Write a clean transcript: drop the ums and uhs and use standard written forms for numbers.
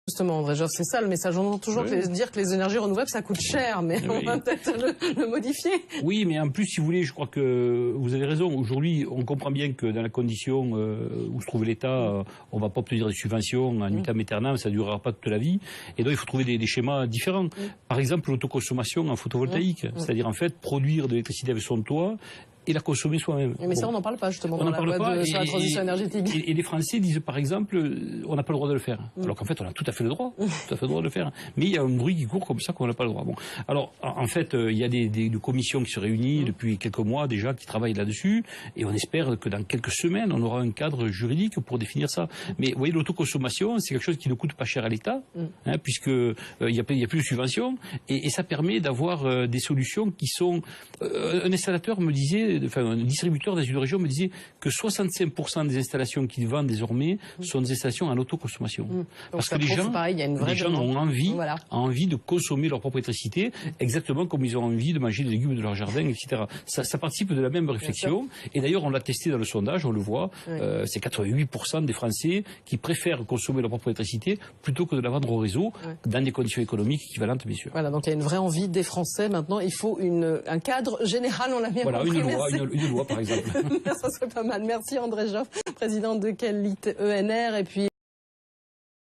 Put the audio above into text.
Justement, André Joffre, c'est ça le message. On entend toujours dire que les énergies renouvelables, ça coûte cher, mais on va peut-être le modifier. Oui, mais en plus, si vous voulez, je crois que vous avez raison. Aujourd'hui, on comprend bien que dans la condition où se trouve l'État, on ne va pas obtenir des subventions en vitam aeternam, ça ne durera pas toute la vie. Et donc, il faut trouver des schémas différents. Par exemple, l'autoconsommation en photovoltaïque, c'est-à-dire en fait produire de l'électricité avec son toit et la consommer soi-même. Mais ça, on n'en parle pas justement dans la loi sur la transition énergétique. Et les Français disent par exemple, on n'a pas le droit de le faire. Alors qu'en fait, on a tout à fait le droit, de le faire. Mais il y a un bruit qui court comme ça qu'on n'a pas le droit. Bon, alors en fait, il y a des commissions qui se réunissent depuis quelques mois déjà, qui travaillent là-dessus, et on espère que dans quelques semaines, on aura un cadre juridique pour définir ça. Mais vous voyez, l'autoconsommation, c'est quelque chose qui ne coûte pas cher à l'État, puisque il y a plus de subventions, et ça permet d'avoir des solutions qui sont. Un installateur me disait. Enfin, un distributeur dans une région me disait que 65% des installations qu'il vend désormais sont des installations en autoconsommation. Parce que les gens ont envie de consommer leur propre électricité, exactement comme ils ont envie de manger des légumes de leur jardin, etc. Ça participe de la même réflexion. Et d'ailleurs, on l'a testé dans le sondage, on le voit, c'est 88% des Français qui préfèrent consommer leur propre électricité plutôt que de la vendre au réseau, dans des conditions économiques équivalentes, bien sûr. Voilà, donc il y a une vraie envie des Français. Maintenant, il faut un cadre général, on l'a bien compris. Une loi, par exemple. Ça serait pas mal. Merci André Joffre, président de Qualité ENR. Et puis